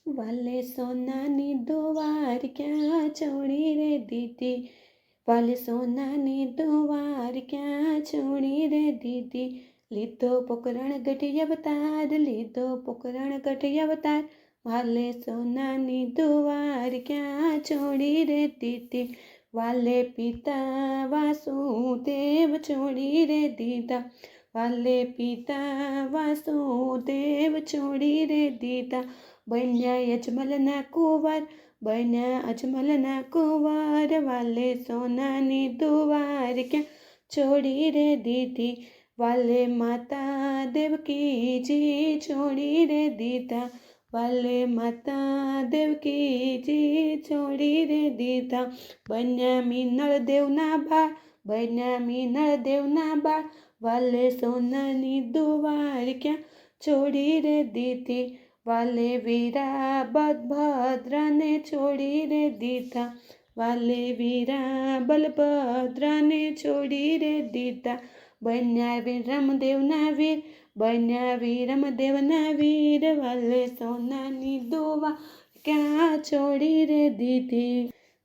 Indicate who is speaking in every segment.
Speaker 1: વાલે સોનાની દુવાર ક્યાં છોડી રે દીધી, વાલે સોનાની દુવાર ક્યાં છોડી રે દીધી, લીધો પોકરણ ગઢી અવતાર, લીધો પોકરણ ગઢી અવતાર, વાલે સોનાની દુવાર ક્યાં છોડી રે દીધી, વાલે પિતા વાસુદેવ છોડી રે દીધા, વાલે પિતા વાસુદેવ છોડી રે દીધા, બન્યા અજમલના કુંવર, બન્યા અજમલના કુંવર, વાલે સોનાની દુવાર ક્યાં છોડી રે દીધી, વાલે માતા દેવકીજી છોડી રે દીધા, વાલે માતા દેવકીજી છોડી રે દીધા, બન્યા મિનળ દેવના બાળ, બન્યા મિનળ દેવના બાળ, વાલે સોનાની દુવાર ક્યાં છોડી રે દીધી, વાલે વીરા બલભદ્રને છોડી રે દીધા, વાલે વીરા બલભદ્રને છોડી રે દીધા, બન્યા વીરમદેવના વીર, બન્યા વીરમદેવના વીર, વાલે સોનાની દુવાર ક્યાં છોડી રે દીધી,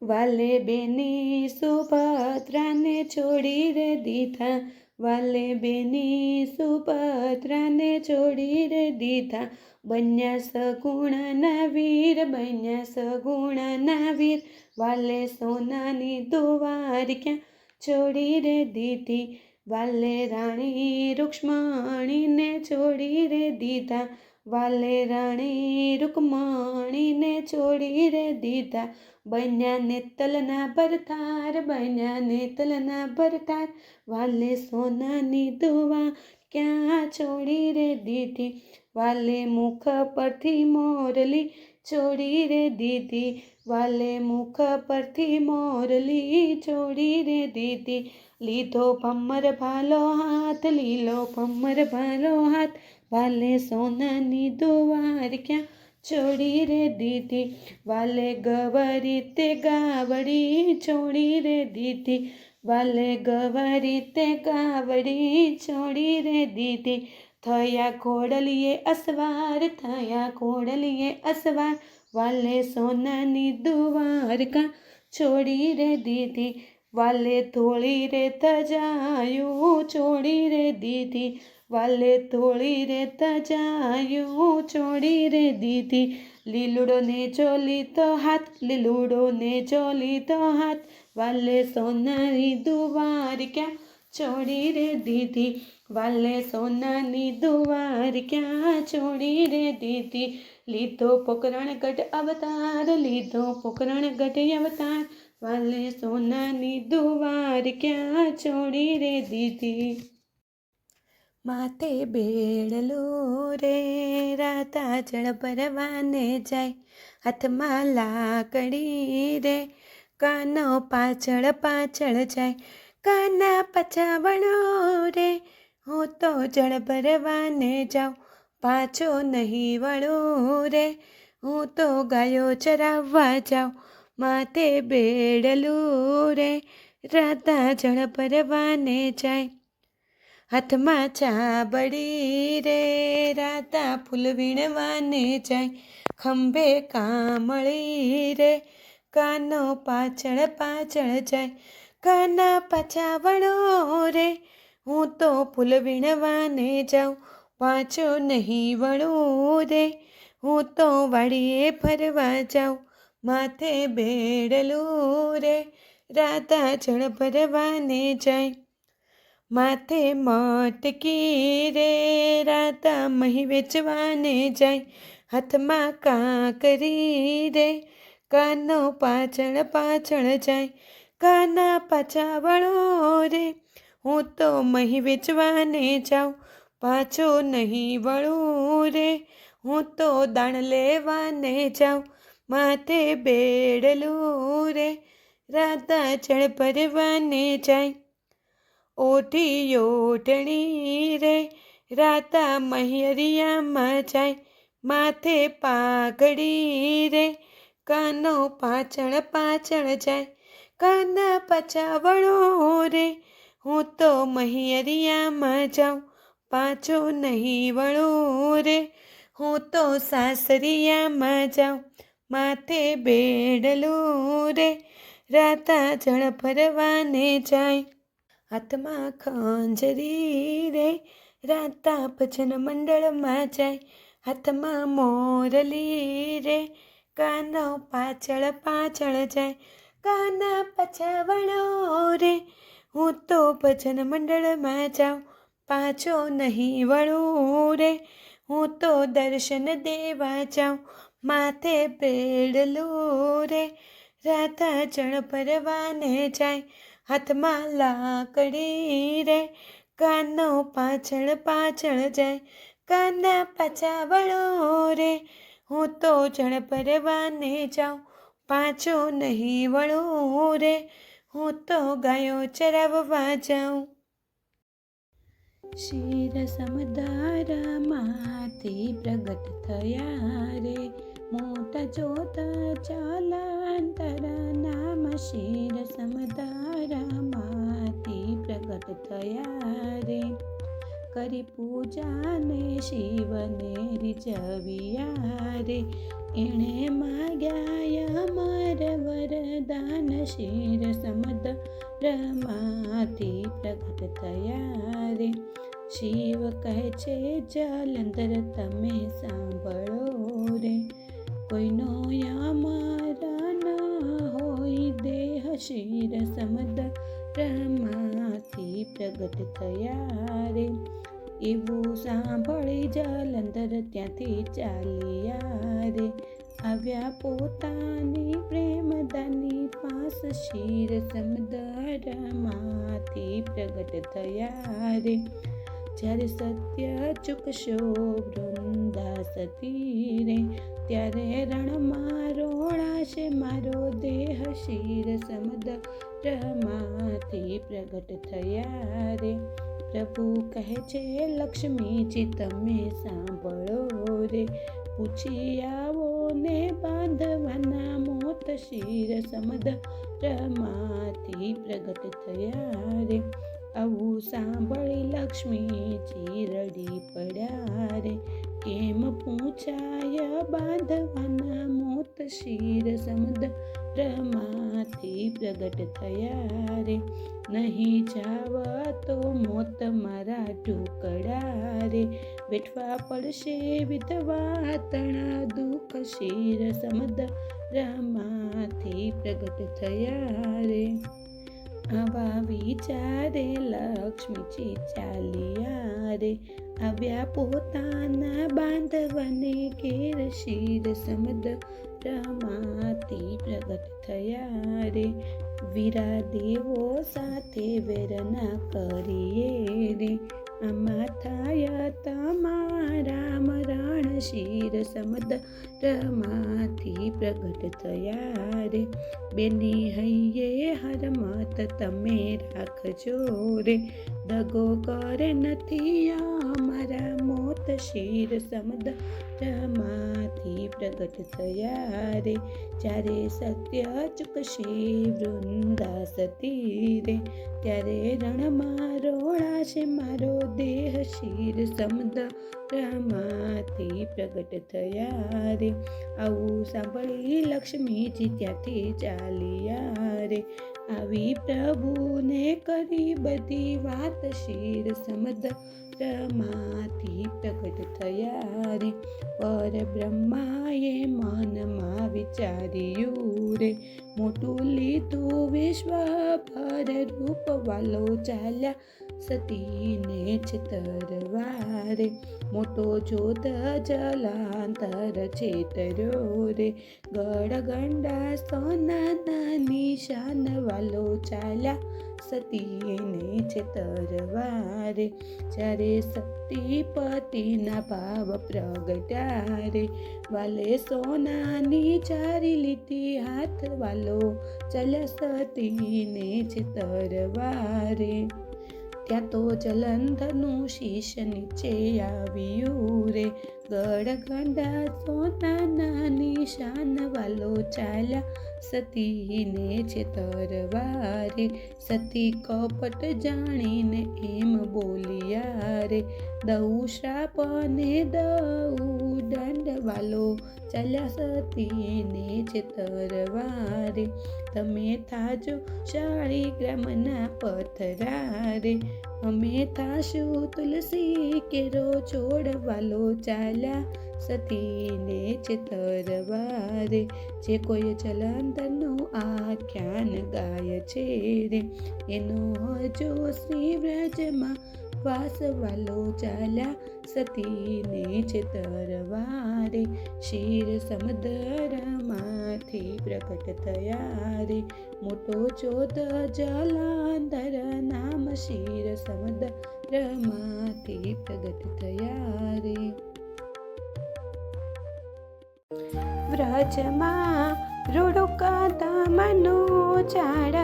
Speaker 1: વાલે બેની સુભદ્રાને છોડી રે દીધા, વાલે બેની સુભદ્રાને છોડી રે દીધા, બન્યા સગુણના વીર, બન્યા સગુણના વીર, વાલે સોનાની દુવાર ક્યાં છોડી રે દીધી, વાલે રાણી રૂક્ષ્મણીને છોડી રે દીધા, વાલે રાણી રૂકમણીને છોડી રે દીધા, બન્યા નેતલના ભરતાર, બન્યા નેતલના ભરતાર, વાલે સોનાની દુવાર ક્યાં છોડી રે દીધી, વાલે મુખ પરથી મોરલી છોડી રે દીધી, વાલે મુખ પરથી મોરલી છોડી રે દીધી, લીધો ભમર ભાલો હાથ, લીલો ભમર ભાલો હાથ, વાલે સોનાની દુવાર ક્યાં છોડી રે દીધી, વાલે ગવરી તે ગાવડી છોડી રે દીધી, વાલે ગવરી તે ગાવડી છોડી રે દીધી, થયા ઘોડલીએ અસવાર, થયા ઘોડલીએ અસવાર, વાલે સોનાની દુવાર ક્યાં છોડી રે દીધી, વાલે ધોળી રે તજાયું છોડી રે દીધી, વાલે ધોળી રે તજાયું છોડી રે દીધી, લીલુડો ને લીધો હાથ, લીલુડો ને લીધો હાથ, વાલે સોનાની દુવાર ક્યાં છોડી રે દીધી, વાલે સોનાની દુવાર ક્યાં છોડી રે દીધી, લીધો પોકરણ ગઢ અવતાર, લીધો પોકરણ ગઢ અવતાર, વાલે સોનાની દુવાર ક્યાં છોડી રે દીધી, માથે બેડલું રે રાતા જળ ભરવાને જાય, હાથમાં લાકડી રે કાનો પાછળ પાછળ જાય, કાના પછાવણો રે હું તો જળ ભરવાને જાઉં, પાછો નહીં વળું રે હું તો ગાયો ચરાવવા જાઉં, માથે બેડલું રે રાતા જળ ભરવાને જાય, હાથમાં ચાબડી રે રાતા ફૂલ વીણવાને જાય, ખંભે કામળી રે કાનો પાછળ પાછળ જાય, કાના પાછા વળો રે હું તો ફૂલ વીણવાને જાઉં, પાછો નહીં વળું રે હું તો વાડીએ ફરવા જાઉં, માથે બેડલું રે રાતા જળ ભરવાને જાય, માથે મટકી રે રાતા મહી વેચવાને જાય, હાથમાં કાંકરી રે કાનો પાછળ પાછળ જાય, કાના પાછા વળો રે હું તો મહી વેચવાને જાઉં, પાછો નહીં વળું રે હું તો દાણ લેવાને જાઉં, માથે બેડલું રે રાતા જળ ભરવાને જાય, ઓઢી ઓઢણી રે રાતા મહિયરિયામાં જાય, માથે પાઘડી રે કાનો પાછળ પાછળ જાય, કાના પાછા વળો રે હું તો મહિયરિયામાં જાઉં, પાછો નહીં વળું રે હું તો સાસરિયામાં જાઉં માથે બેડલું રે, રાતા જળ ભરવાને જાય હાથમાં ખંજરી રે, રાતા ભજન મંડળમાં જાય હાથમાં મોરલી રે, કાનો પાછળ પાછળ જાય કાના પાછા વળો રે, હું તો ભજન મંડળમાં જાઉં પાછો નહીં વળું રે, હું તો દર્શન દેવા જાઉં માથે બેડલું રે, રાધા જળ ભરવાને જાય હાથમાં લાકડી રે, કાનો પાછળ પાછળ જાય કાના પાછા વળો રે, હું તો જળ ભરવાને જાઉં પાછો નહીં વળું રે, હું તો ગાયો ચરાવવા જાઉં. શિર સમુદ્રમાંથી પ્રગટ થયા રે, મોટા જોતા ચાલાંતર નામ શિર સમુદ્રમાંથી પ્રગટ થયા રે, કરી પૂજાને શિવને રીઝવ્યા રે, એણે માગ્યા અમર વરદાન શિર સમુદ્રમાંથી પ્રગટ થયા રે, શિવ કહે છે જલંધર તમે સાંભળો રે, કોઈનો અમર ન હોય દેહ શિર સમુદ્રમાંથી પ્રગટ થયા રે, એવું સાંભળી જલંધર ત્યાંથી ચાલ્યા રે, આવ્યા પોતાની પ્રેમદાની પાસ શિર સમુદ્રમાંથી પ્રગટ થયા રે, જ્યારે સત્ય ચૂકશો વૃંદાસતી રે, ત્યારે રણમાં રોળાશે મારો દેહ શિર સમુદ્રમાંથી પ્રગટ થયા રે, પ્રભુ કહે છે લક્ષ્મીજી તમે સાંભળો રે, પૂછી આવો ને બાંધવાના મોત શિર સમુદ્રમાંથી પ્રગટ થયા રે, આવું સાંભળી લક્ષ્મીજી રડી પડ્યા રે, કેમ પૂછાય બાંધવાના મોત શિર સમુદ્રમાંથી પ્રગટ થયા રે, નહીં જાવ તો મોત મારા ઢોકળા રે, વેઠવા પડશે વિધવા તણા દુઃખ શિર સમુદ્રમાંથી પ્રગટ થયા રે, આવા વિચારે લક્ષ્મીજી ચાલ્યા રે, આવ્યા પોતાના બાંધવાને ઘેર શિર સમુદ્રમાંથી પ્રગટ થયા રે, વીરા દેવો સાથે વેરના કરીએ રે, આમાં થાય તમારા મરણ શિર સમુદ્રમાંથી પ્રગટ થયા રે, બેની હૈયે હરમત તમે રાખજો રે, દગો કરે નથી અમારા મોત શિર સમુદ્રમાંથી પ્રગટ થયા રે, જ્યારે સત્ય ચૂકશે વૃંદાસતી રે, ત્યારે રણમાં રોળાશે મારો દેહ શિર સમુદ્રમાંથી પ્રગટ થયા રે, આવું સાંભળી લક્ષ્મીજી ત્યાંથી ચાલ્યા રે, આવી પ્રભુને કરી બધી વાત શિર સમુદ્રમાંથી પ્રગટ થયા રે, પર બ્રહ્માએ મનમાં વિચાર્યું રે, મોટું લીધું વિશ્વ ભર રૂપ વાલો ચાલ્યા સતીને છેતરવા રે, મોટો જોત જલાંતર છેતર્યો રે, ગળગંડા સોનાના નિશાન વાલો ચાલ્યા સતીને છેતરવા રે, જ્યારે સતીપતિના ભાવ પ્રગટ્યા રે, વાલે સોનાની ચારી લીધી હાથ વાલો ચાલ્યા સતીને છેતરવા રે, ત્યાં તો જલંધરનું શીશ નીચે આવ્યું રે, ગળગંડા સોનાના નિશાન વાલો ચાલ્યા સતીને છેતરવા રે, સતી કપટ જાણીને એમ બોલ્યા રે, દઉં શ્રાપ ને દઉં વાલો ચાલ્યા સતીને છેતરવા રે. તમે થાજો શાળીગ્રામના પથરા રે, અમે થાશું તુલસી કેરો છોડ વાલો ચાલ્યા સતીને છેતરવા રે. જે કોઈ જલંધરનું આખ્યાન ગાય છે રે, એનો હજો શ્રી વ્રજમાં વાસ વાલો ચાલ્યા સતીને છેતરવા રે. ક્ષીર સમુદ્રમાંથી પ્રગટ થયા રે, મોટો ચોદ જલંધર નામ ક્ષીર સમુદ્રમાંથી પ્રગટ થયા રે. વ્રજમાં રૂડુકાધામનો ઝાડ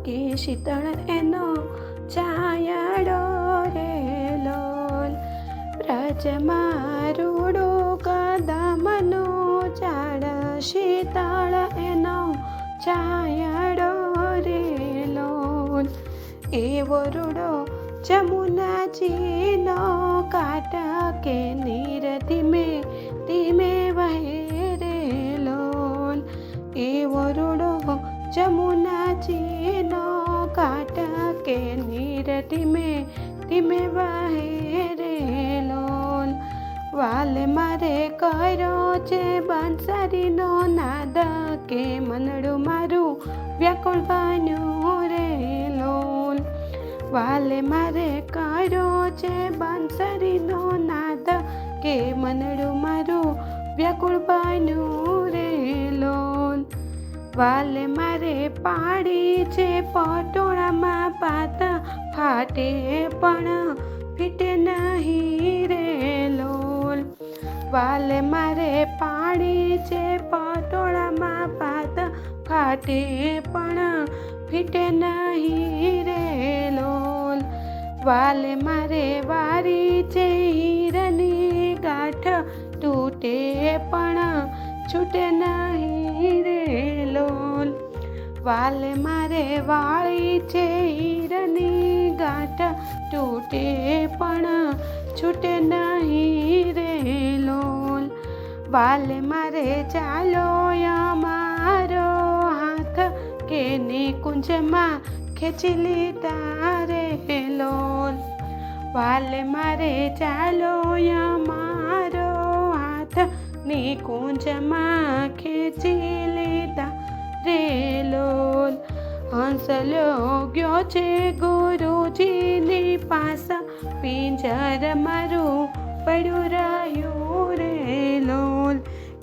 Speaker 1: કે શીતળ એનો છાયડો રે લોલ. વ્રજમાં રૂડુકાધામનો ઝાડ શીતળ એનો છાયડો રે લોલ. એવો રૂડો જમુનાજીનો કાંઠ કે નીર ધીમે ધીમે વહે રે લોલ. એવો રૂડો જમુનાજીનો કાંઠ કે નીર ધીમે ધીમે વહે રે લોલ. વાલે મારે કર્યો છે બંસરીનો નાદ કે મનડું મારું વ્યાકુળ બન્યું રે લોલ. વાલે મારે કર્યો છે બંસરીનો નાદ કે મનડું મારું વ્યાકુળ બન્યું રે લોલ. વાલે મારે પાડી છે પટોળામાં પાત ફાટે પણ ફીટે નહીં રે લોલ. વાલે મારે પાડી છે પટોળામાં પાત ફાટે પણ ફીટે નહીં રે લોલ. વાલે મારે વારી છે હીરની ગાંઠ તૂટે પણ છૂટે નહીં રે લોલ. વાલે મારે વાળી છે હીરની ગાંઠ તૂટે પણ છૂટે નહીં રે લોલ. વાલે મારે ચાલો અમારો હાથ કે નિકુંજમાં ખેંચી લીધા રે લોલ. વાલે મારે ચાલો અમારો હાથ નિકુંજમાં ખેંચી લીધા રે લોલ. હંસલ્યો ગયો છે ગુરુજીની પાસે, પિંજર મારું પડ્યું રહ્યું રે લોલ.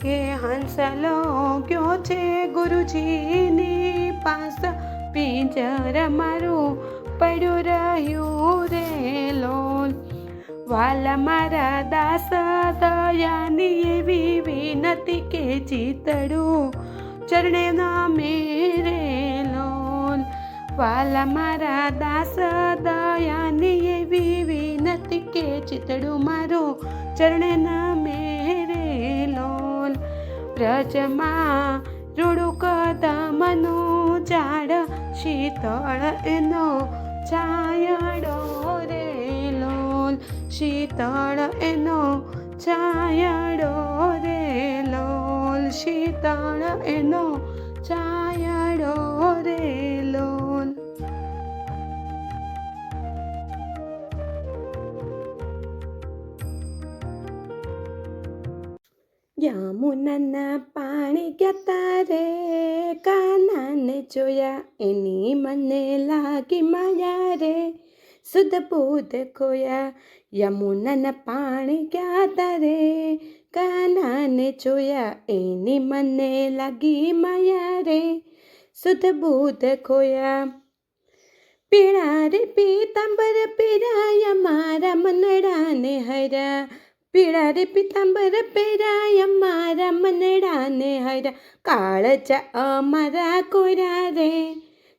Speaker 1: કે હંસલો ગયો છે ગુરુજીની પાસે, પિંજર મારું પડ્યું રહ્યું રે લોલ. વાલા મારા દાસ દયાની એવી વિનતી કે ચિતડું ચરણે નમે રે લોલ. વાલા મારા દાસ દયાની એવી વિનતી કે ચિતડું મારું ચરણે નમે રે લોલ. વ્રજમાં રૂડુકાધામનું ઝાડ શીતળ એનો છાયડો રે લોલ. શીતળ એનો છાયડો રે લોલ. શીતળ એનો છાયડો રે લોલ. યમુનાના પાણી ગયા તારે કાનાને જોયા, એની મને લાગી માયા રે સુધ બુધ ખોયા. યમુનાના પાણી ગયા તારે કાનાને જોયા, એની મને લાગી માયા રે સુધ બુધ ખોયા. પીળા રે પીતાંબર પીરાયા મારા મનડાને હર્યા. પીળા રે પીતાંબર પહેરાય મારા મનડાને હર્યા. કાળજા અમારા કોરા રે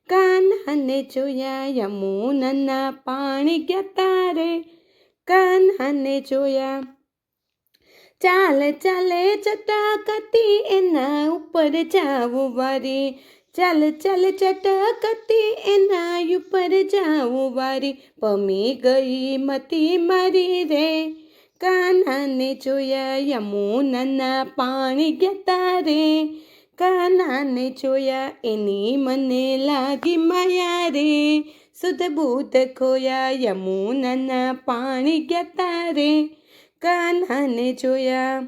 Speaker 1: કાનાને જોયા. યમુનાના પાણી ગયા તારે કાનાને જોયા. ચાલ ચાલે ચટકતી એના ઉપર જાવું વારી. ચાલ ચાલ ચટકતી એના ઉપર જાવું વારી. પમી ગઈ મતી મારી રે કાનાને જોયા યમુનાના પાણી ગયા તારે, કાનાને જોયા એની મને લાગી માયા રે, સુધ બુધ ખોયા યમુનાના પાણી ગયા તારે, કાનાને જોયા.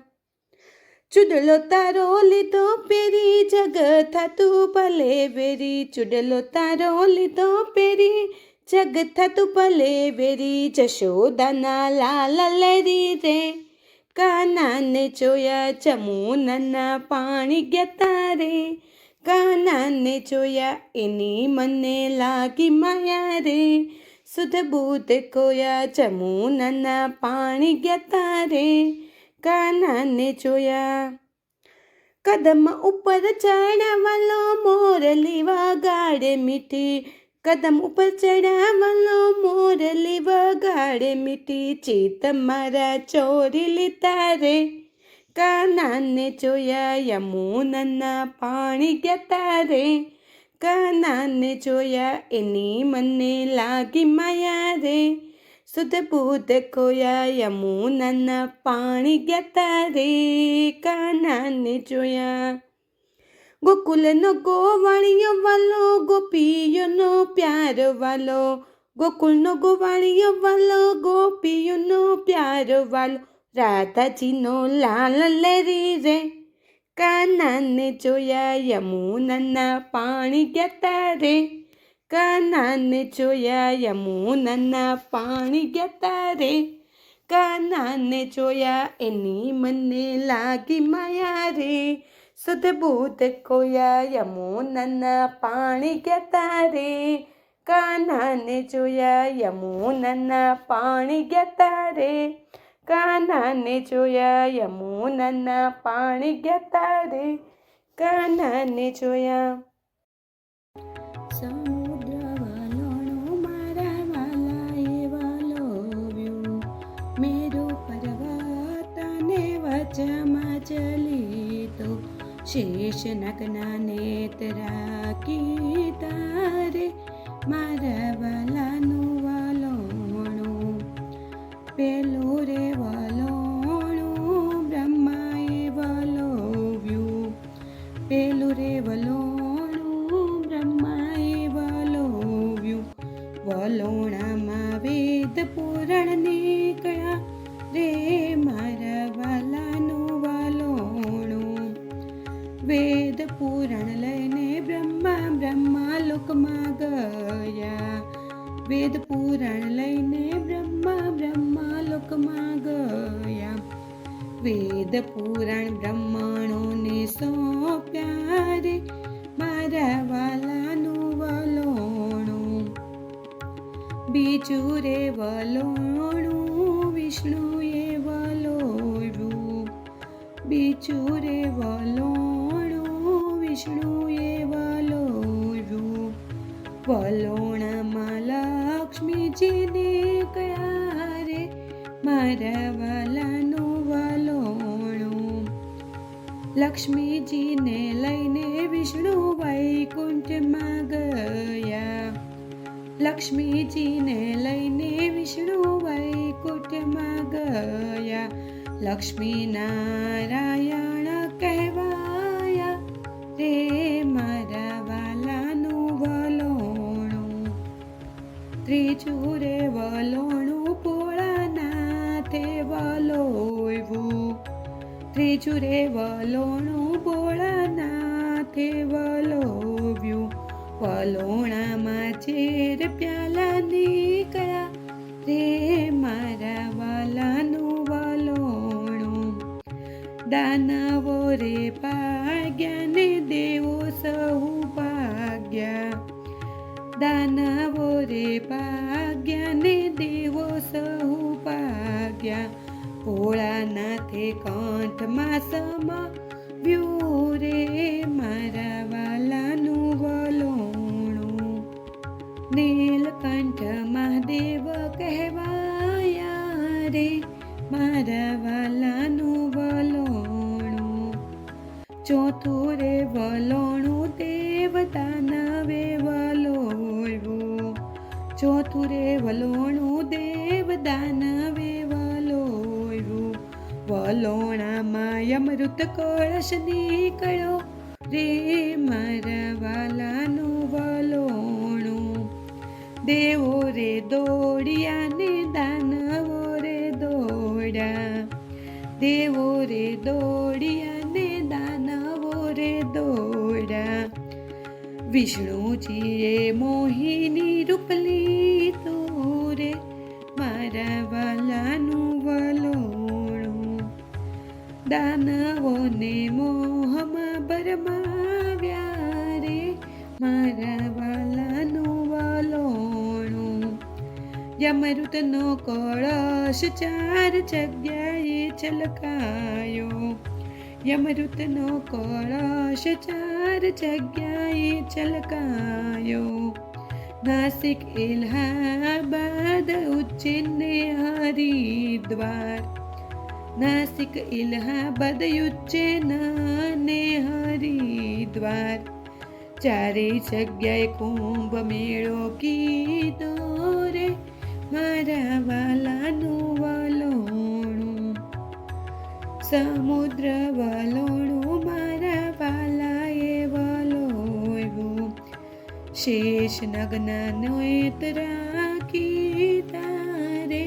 Speaker 1: ચૂડલો તારો લીધો પેરી જગ થાતું ભલે વેરી, ચૂડલો તારો લીધો પેરી જગ થાતું ભલે વેરી, જશોદાના લાલ લેરી રે, કાનાને જોયા જમુનાના પાણી ગયા તારે, કાનાને જોયા એની મને લાગી માયા રે, સુધ બુધ ખોયા જમુનાના પાણી ગયા તારે, કાનાને જોયા. કદમ ઉપર ચડાવલો મોરલી વગાડે મીઠી, કદમ ઉપર ચડાવલો મોરલી વગાડે મીઠી, ચિત્ત મારા ચોરી લીધા રે, કાનાને જોયા યમુનાના પાણી ગયા તારે, કાનાને જોયા એની મને લાગી માયા રે, સુધ બુધ ખોયા યમુનાના પાણી ગયા તારે, કાનાને જોયા. ગોકુલનો ગોવાળિયો વાલો ગોપીઓનો પ્યાર વાલો, ગોકુલનો ગોવાળિયો વાલો ગોપીઓનો પ્યાર વાલો, રાધાજીનો લાલ લેરી રે, કાનાને જોયા યમુનાના પાણી ગયા તારે, કાનાને જોયા યમુનાના પાણી ગયા તારે, કાનાને જોયા એની મને લાગી માયા રે, સુધ બુધ ખોયા યમુનાના પાણી ગયા તારે, કાનાને જોયા યમુનાના પાણી ગયા તારે, કાનાને જોયા યમુનાના પાણી ગયા તારે, કાનાને જોયા.
Speaker 2: વચમાં ચલી તો શેષ નગના નેતરા કીધા રે, મારા વાલાનું વલોણું, પેલું રે વલોણું બ્રહ્માએ વલોવ્યું, પેલું રે વલોણું બ્રહ્માએ વલોવ્યું, વલોણામાં વેદ પુરાણ નીકળ્યા રે, મારા વાલાનું વલોણું, વેદ પુરાણ લઈને બ્રહ્મા લોકમાં ગયા, વેદ પુરાણ લઈને બ્રહ્મા લોકમાં ગયા, વેદ પુરાણ બ્રહ્મણોને સોંપ્યા રે, મારા વાલાનું વલોણું, બીજું રે વલોણું વિષ્ણુએ વલોવ્યું, બીજું રે વલોણું વિષ્ણુએ વલોવ્યું, વલોણામાં લક્ષ્મીજીને કયા રે, મારા વાલાનું વલોણું, લક્ષ્મીજીને લઈને વિષ્ણુ વૈકુંઠમાં ગયા, લક્ષ્મીજીને લઈને વિષ્ણુ વૈકુંઠમાં ગયા, લક્ષ્મી નારાયણ કહેવાયા રે, મારા વાલાનું વલોણું, ત્રીજું રે વલોણું ભોળાનાથે વલોવ્યું, ત્રીજું રે વલોણું ભોળાનાથે વલોવ્યું, વલોણામાં ઝેર પ્યાલા નીકળ્યા રે, મારા વાલાનું વલોણું, દાનવો રે ભાગ્યા ને દેવો સહુ ભાગ્યા, દાનવો રે ભાગ્યા ને દેવો સહુ ભાગ્યા, ભોળાનાથે કંઠમાં સમાવ્યું રે, મારા વાલાનું વલોણું, નીલકંઠ મહાદેવ કહેવાયા રે, મારા વાલાનું વલોણું, ચોથું રે વલોણું દેવ દાનવે વલોવ્યું, ચોથું રે વલોણું દેવ દાનવે વલોવ્યું, વલોણામાં અમૃત કળશ નીકળો રે મારા વાલાનું વલોણું. દેવો રે દોડ્યા ને દાનવો રે દોડ્યા, દેવો રે દોડ્યા ને દાનવો રે દોડ્યા. વિષ્ણુજીએ મોહિની રૂપ લીધું રે મારા વાલાનું વલોણું. દાનવોને મોહમાં ભરમાવ્યા રે મારા વાલાનું વલોણું. અમૃતનો કળશ 4 જગ્યાએ છલકાયો, અમૃતનો કળશ 4 જગ્યાએ છલકાયો. નાસિક, ઇલાહાબાદ, ઉજ્જૈન ને હરિદ્વાર, નાસિક, ઇલાહાબાદ, ઉજ્જૈન ને હરિદ્વાર. 4 જગ્યાએ કુંભ મેળો કીધો રે મારા વાલાનું વલોણું. સમુદ્ર વલોણું મારા વાલાએ વલોવ્યું. શેષ નગના નેત્ર રાખી તારે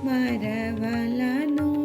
Speaker 2: મારા વાલાનું